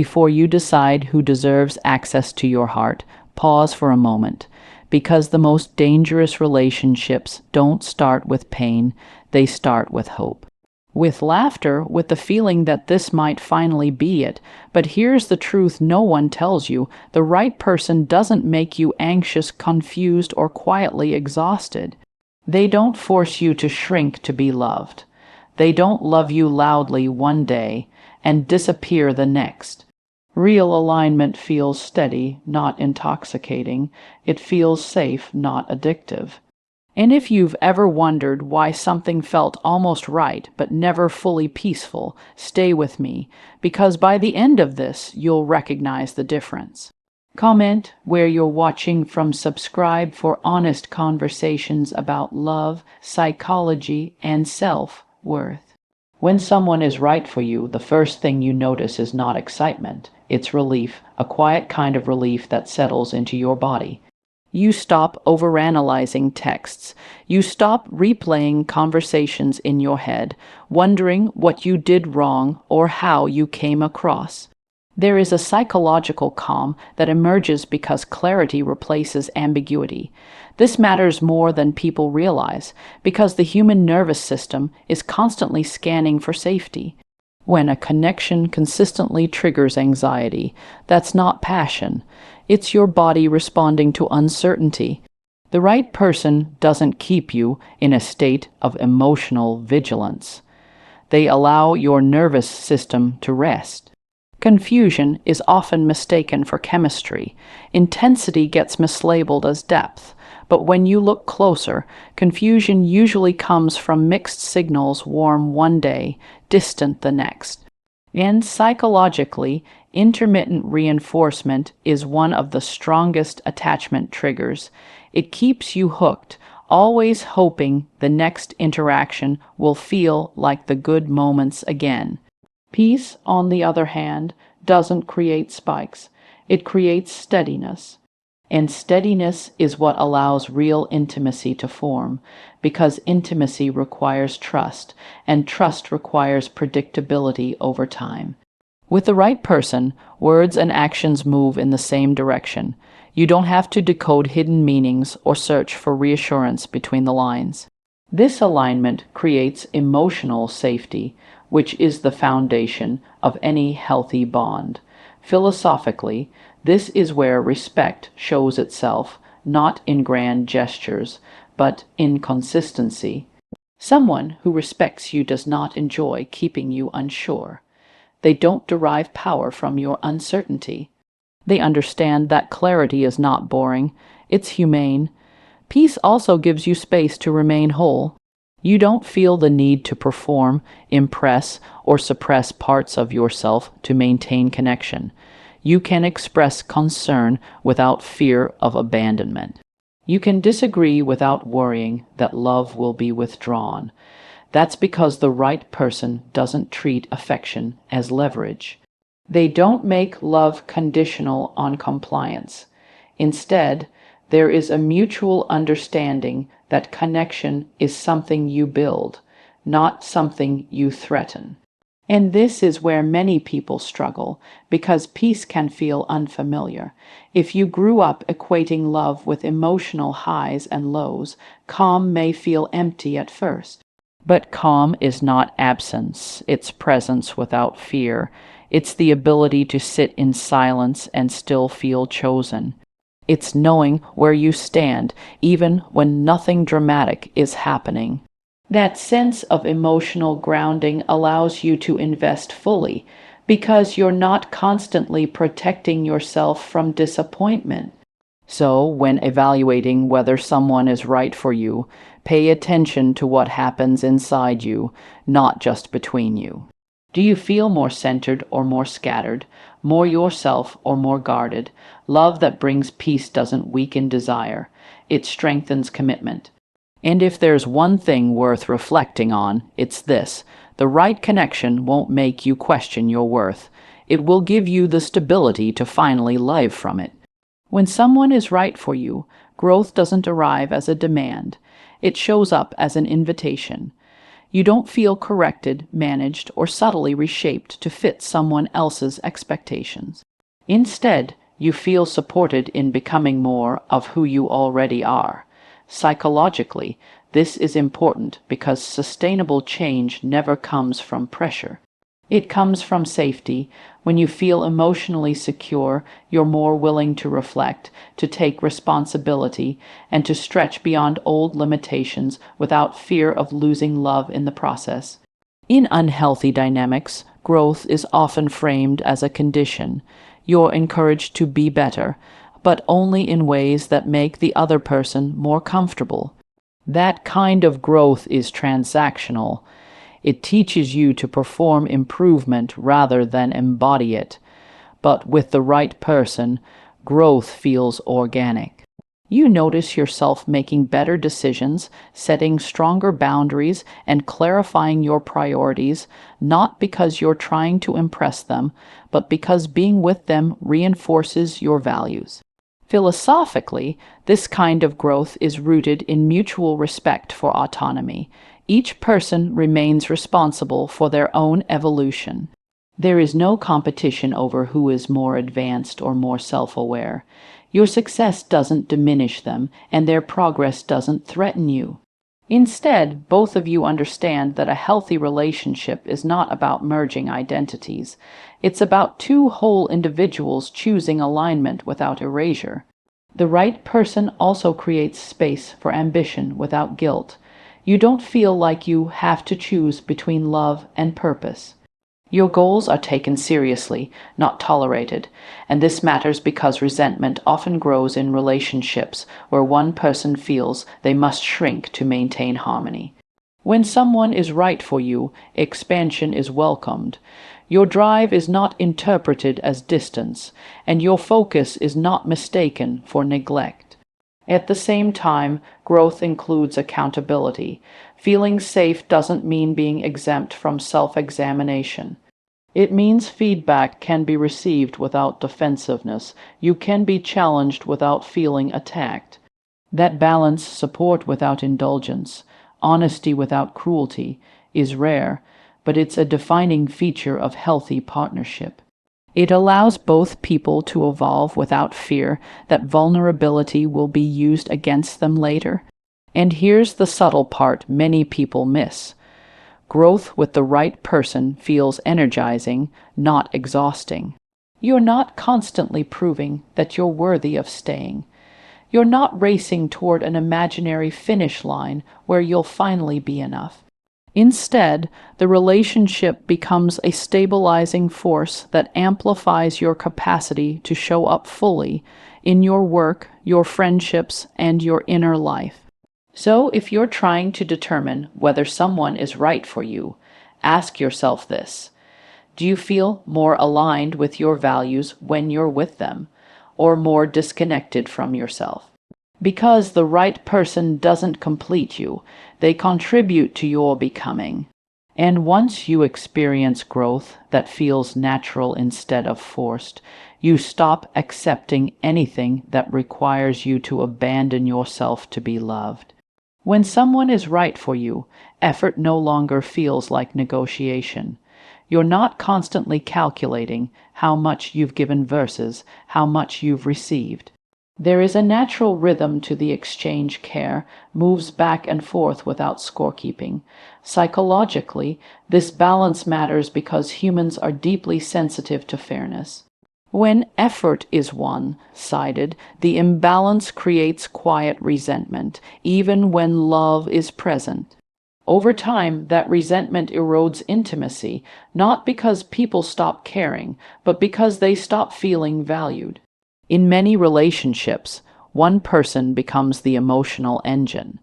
Before you decide who deserves access to your heart, pause for a moment, because the most dangerous relationships don't start with pain, they start with hope. With laughter, with the feeling that this might finally be it. But here's the truth no one tells you: the right person doesn't make you anxious, confused, or quietly exhausted. They don't force you to shrink to be loved. They don't love you loudly one day and disappear the next. Real alignment feels steady, not intoxicating. It feels safe, not addictive. And if you've ever wondered why something felt almost right but never fully peaceful, stay with me, because by the end of this, you'll recognize the difference. Comment where you're watching from, subscribe for honest conversations about love, psychology, and self-worth. When someone is right for you, the first thing you notice is not excitement, it's relief, a quiet kind of relief that settles into your body. You stop overanalyzing texts. You stop replaying conversations in your head, wondering what you did wrong or how you came across. There is a psychological calm that emerges because clarity replaces ambiguity. This matters more than people realize, because the human nervous system is constantly scanning for safety. When a connection consistently triggers anxiety, that's not passion. It's your body responding to uncertainty. The right person doesn't keep you in a state of emotional vigilance. They allow your nervous system to rest. Confusion is often mistaken for chemistry. Intensity gets mislabeled as depth. But when you look closer, confusion usually comes from mixed signals, warm one day, distant the next. And psychologically, intermittent reinforcement is one of the strongest attachment triggers. It keeps you hooked, always hoping the next interaction will feel like the good moments again. Peace, on the other hand, doesn't create spikes. It creates steadiness. And steadiness is what allows real intimacy to form, because intimacy requires trust, and trust requires predictability over time. With the right person, words and actions move in the same direction. You don't have to decode hidden meanings or search for reassurance between the lines. This alignment creates emotional safety, which is the foundation of any healthy bond. Philosophically, this is where respect shows itself, not in grand gestures, but in consistency. Someone who respects you does not enjoy keeping you unsure. They don't derive power from your uncertainty. They understand that clarity is not boring, it's humane. Peace also gives you space to remain whole. You don't feel the need to perform, impress, or suppress parts of yourself to maintain connection. You can express concern without fear of abandonment. You can disagree without worrying that love will be withdrawn. That's because the right person doesn't treat affection as leverage. They don't make love conditional on compliance. Instead, there is a mutual understanding that connection is something you build, not something you threaten. And this is where many people struggle, because peace can feel unfamiliar. If you grew up equating love with emotional highs and lows, calm may feel empty at first. But calm is not absence, it's presence without fear. It's the ability to sit in silence and still feel chosen. It's knowing where you stand, even when nothing dramatic is happening. That sense of emotional grounding allows you to invest fully, because you're not constantly protecting yourself from disappointment. So, when evaluating whether someone is right for you, pay attention to what happens inside you, not just between you. Do you feel more centered or more scattered, more yourself or more guarded? Love that brings peace doesn't weaken desire, it strengthens commitment. And if there's one thing worth reflecting on, it's this: the right connection won't make you question your worth. It will give you the stability to finally live from it. When someone is right for you, growth doesn't arrive as a demand. It shows up as an invitation. You don't feel corrected, managed, or subtly reshaped to fit someone else's expectations. Instead, you feel supported in becoming more of who you already are. Psychologically, this is important because sustainable change never comes from pressure. It comes from safety. When you feel emotionally secure, you're more willing to reflect, to take responsibility, and to stretch beyond old limitations without fear of losing love in the process. In unhealthy dynamics, growth is often framed as a condition. You're encouraged to be better, but only in ways that make the other person more comfortable. That kind of growth is transactional. It teaches you to perform improvement rather than embody it. But with the right person, growth feels organic. You notice yourself making better decisions, setting stronger boundaries, and clarifying your priorities, not because you're trying to impress them, but because being with them reinforces your values. Philosophically, this kind of growth is rooted in mutual respect for autonomy. Each person remains responsible for their own evolution. There is no competition over who is more advanced or more self-aware. Your success doesn't diminish them, and their progress doesn't threaten you. Instead, both of you understand that a healthy relationship is not about merging identities. It's about two whole individuals choosing alignment without erasure. The right person also creates space for ambition without guilt. You don't feel like you have to choose between love and purpose. Your goals are taken seriously, not tolerated, and this matters because resentment often grows in relationships where one person feels they must shrink to maintain harmony. When someone is right for you, expansion is welcomed. Your drive is not interpreted as distance, and your focus is not mistaken for neglect. At the same time, growth includes accountability. Feeling safe doesn't mean being exempt from self-examination. It means feedback can be received without defensiveness. You can be challenged without feeling attacked. That balance, support without indulgence, honesty without cruelty, is rare, but it's a defining feature of healthy partnership. It allows both people to evolve without fear that vulnerability will be used against them later. And here's the subtle part many people miss. Growth with the right person feels energizing, not exhausting. You're not constantly proving that you're worthy of staying. You're not racing toward an imaginary finish line where you'll finally be enough. Instead, the relationship becomes a stabilizing force that amplifies your capacity to show up fully in your work, your friendships, and your inner life. So, if you're trying to determine whether someone is right for you, ask yourself this. Do you feel more aligned with your values when you're with them, or more disconnected from yourself? Because the right person doesn't complete you, they contribute to your becoming. And once you experience growth that feels natural instead of forced, you stop accepting anything that requires you to abandon yourself to be loved. When someone is right for you, effort no longer feels like negotiation. You're not constantly calculating how much you've given versus how much you've received. There is a natural rhythm to the exchange. Care moves back and forth without scorekeeping. Psychologically, this balance matters because humans are deeply sensitive to fairness. When effort is one-sided, the imbalance creates quiet resentment, even when love is present. Over time, that resentment erodes intimacy, not because people stop caring, but because they stop feeling valued. In many relationships, one person becomes the emotional engine.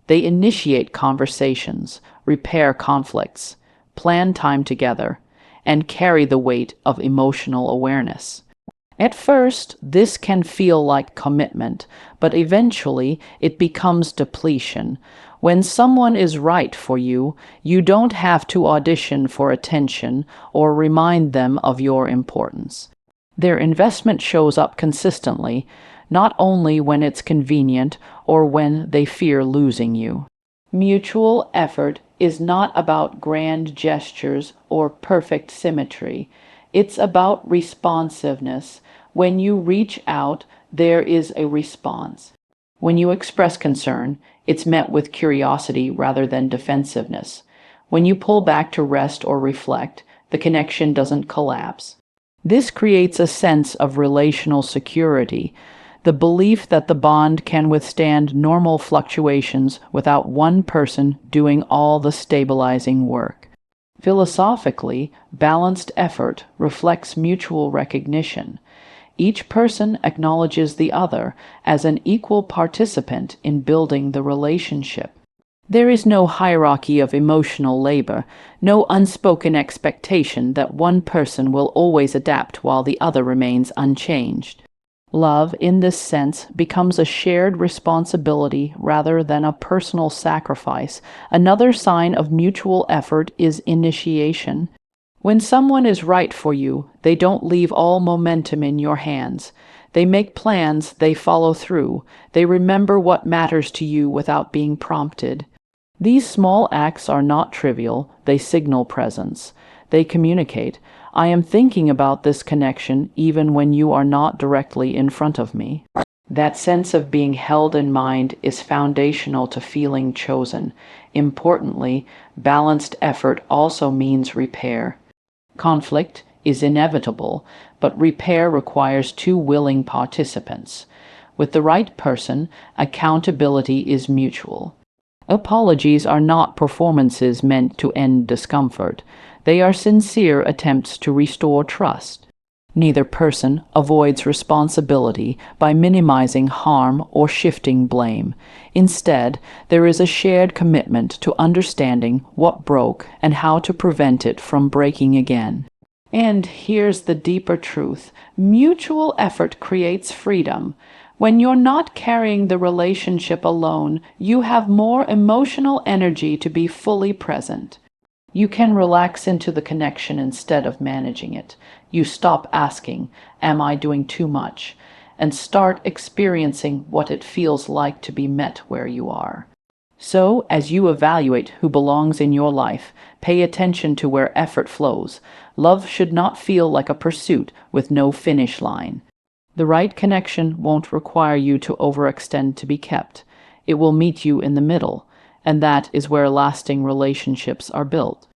They initiate conversations, repair conflicts, plan time together, and carry the weight of emotional awareness. At first, this can feel like commitment, but eventually it becomes depletion. When someone is right for you, you don't have to audition for attention or remind them of your importance. Their investment shows up consistently, not only when it's convenient or when they fear losing you. Mutual effort is not about grand gestures or perfect symmetry. It's about responsiveness. When you reach out, there is a response. When you express concern, it's met with curiosity rather than defensiveness. When you pull back to rest or reflect, the connection doesn't collapse. This creates a sense of relational security, the belief that the bond can withstand normal fluctuations without one person doing all the stabilizing work. Philosophically, balanced effort reflects mutual recognition. Each person acknowledges the other as an equal participant in building the relationship. There is no hierarchy of emotional labor, no unspoken expectation that one person will always adapt while the other remains unchanged. Love, in this sense, becomes a shared responsibility rather than a personal sacrifice. Another sign of mutual effort is initiation. When someone is right for you, they don't leave all momentum in your hands. They make plans, they follow through, they remember what matters to you without being prompted. These small acts are not trivial, they signal presence. They communicate, I am thinking about this connection even when you are not directly in front of me. That sense of being held in mind is foundational to feeling chosen. Importantly, balanced effort also means repair. Conflict is inevitable, but repair requires two willing participants. With the right person, accountability is mutual. Apologies are not performances meant to end discomfort. They are sincere attempts to restore trust. Neither person avoids responsibility by minimizing harm or shifting blame. Instead, there is a shared commitment to understanding what broke and how to prevent it from breaking again. And here's the deeper truth. Mutual effort creates freedom. When you're not carrying the relationship alone, you have more emotional energy to be fully present. You can relax into the connection instead of managing it. You stop asking, am I doing too much? And start experiencing what it feels like to be met where you are. So, as you evaluate who belongs in your life, pay attention to where effort flows. Love should not feel like a pursuit with no finish line. The right connection won't require you to overextend to be kept. It will meet you in the middle, and that is where lasting relationships are built.